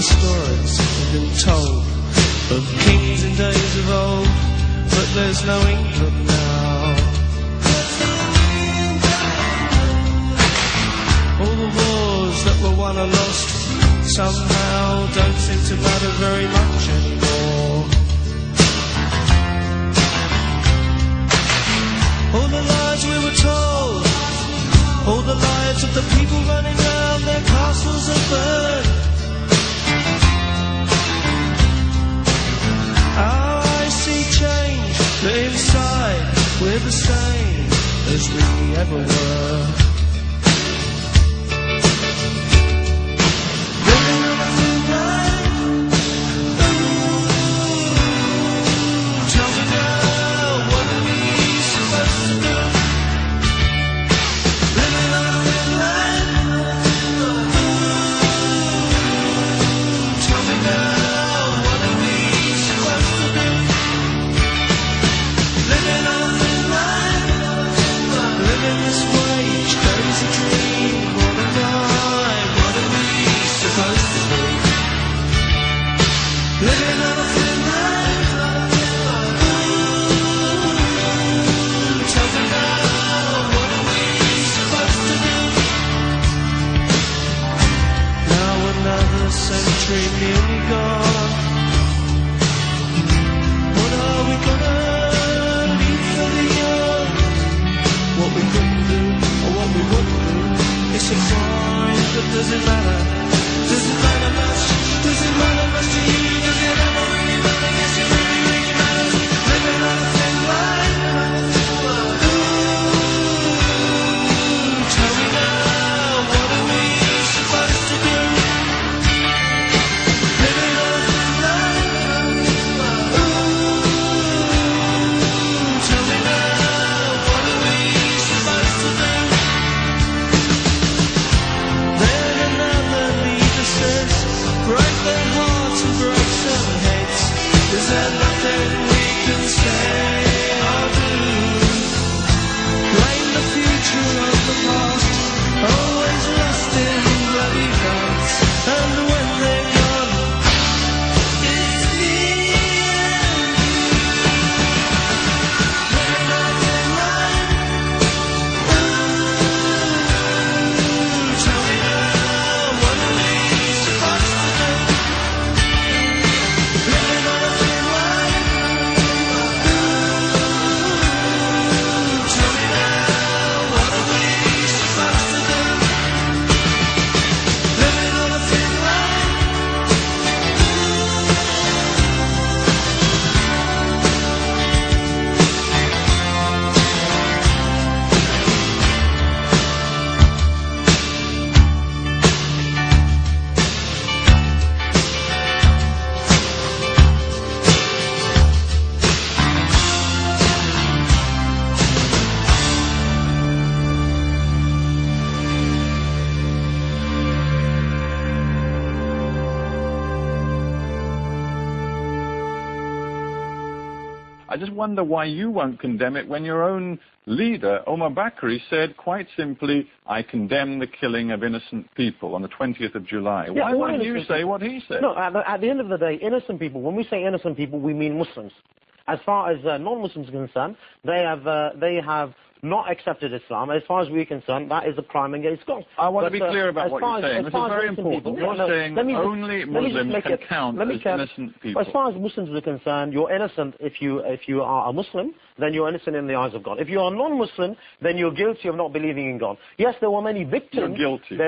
the stories have been told of kings in days of old, but there's no England now. All the wars that were won or lost somehow don't seem to matter very much anymore. All the lies we were told, all the lives of the people running round, their castles are burned. Our eyes see change, but inside we're the same as we ever were. Living on a thin line. Tell me now, what are we supposed to do? Living on a thin line. Tell me now, what are we supposed to do? Living on a thin line. Living this wage, crazy dream. What am I? What are we supposed to do? Living on a thin line. Tell me now, what are we supposed to do? Now another century nearly gone. What are we gonna leave for the young? What we couldn't do or what we wouldn't do, it's a crime, but does it matter? Does it matter much? Does it matter much to you? Does it ever really matter? Yes, it really, really matters. Living on a thin line. Ooh, tell me now, what are we supposed to do? Living on a thin line. Ooh, tell me now, what are we supposed to do? Then another leader says, break their hearts and break some heads. Is there nothing we can say or do? Blame the future of the past, always lost in bloody fights. And when they're gone, it's the end. Living on a thin line. Ooh, tell me now, what are we supposed to do? Living on a thin line. Ooh, tell me now, what are we supposed to do? Living on a thin line. I just wonder why you won't condemn it when your own leader, Omar Bakri, said quite simply, I condemn the killing of innocent people on the 20th of July. Yeah, Why won't you say what he said? No, at the end of the day, innocent people, when we say innocent people, we mean Muslims. As far as non-Muslims are concerned, they have not accepted Islam. As far as we're concerned, that is a crime against God. I want to be clear about what you're saying. This is very important. You're saying only Muslims can count as innocent people. As far as Muslims are concerned, you're innocent if you are a Muslim, then you're innocent in the eyes of God. If you are non-Muslim, then you're guilty of not believing in God. Yes, there were many victims. You're guilty.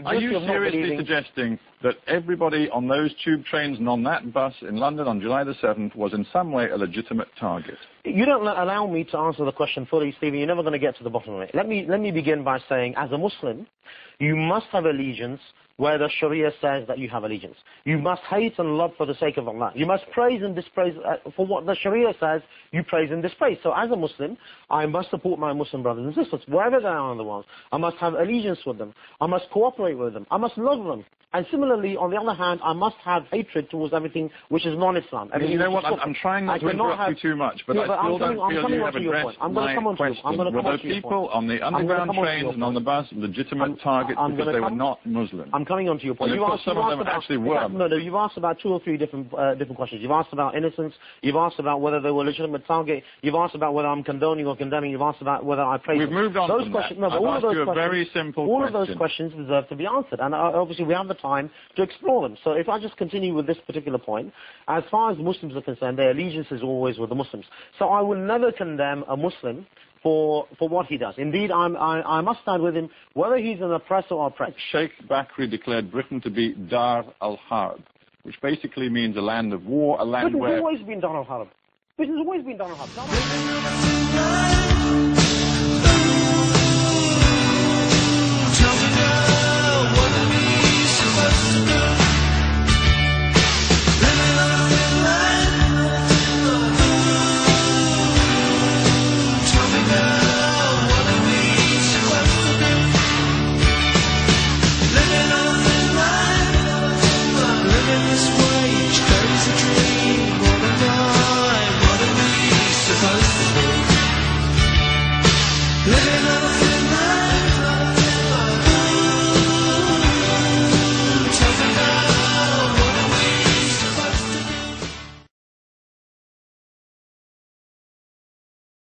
Are you seriously suggesting that everybody on those tube trains and on that bus in London on July the 7th was in some way a legitimate target? You don't allow me to answer the question fully, Stephen. You're never going to get to the bottom of it. Let me begin by saying, as a Muslim, you must have allegiance where the Sharia says that you have allegiance. You must hate and love for the sake of Allah. You must praise and dispraise for what the Sharia says, you praise and dispraise. So as a Muslim, I must support my Muslim brothers and sisters, wherever they are in the world. I must have allegiance with them. I must cooperate with them. I must love them. And similarly, on the other hand, I must have hatred towards everything which is non-Islam. You know what? I'm trying not to interrupt you too much, but I still don't feel you have addressed my question. Were the people on the underground trains and on the bus legitimate targets because they were not Muslim? I'm coming on to your point. And of course, some of them actually were. No, you've asked about 2 or 3 different questions. You've asked about innocence. You've asked about whether they were legitimate target. You've asked about whether I'm condoning or condemning. You've asked about whether I praise them. We've moved on those from questions, that. No, but I've asked you a very simple question. All of those questions deserve to be answered, and obviously we have the time to explore them. So if I just continue with this particular point, as far as Muslims are concerned, their allegiance is always with the Muslims. So I will never condemn a Muslim for what he does. Indeed, I must stand with him, whether he's an oppressor or oppressed. Sheikh Bakri declared Britain to be Dar al-Harb, which basically means a land of war, a land where... Britain's always been Dar al-Harb. Britain's always been Dar al-Harb. Tell me now, what are we supposed to do?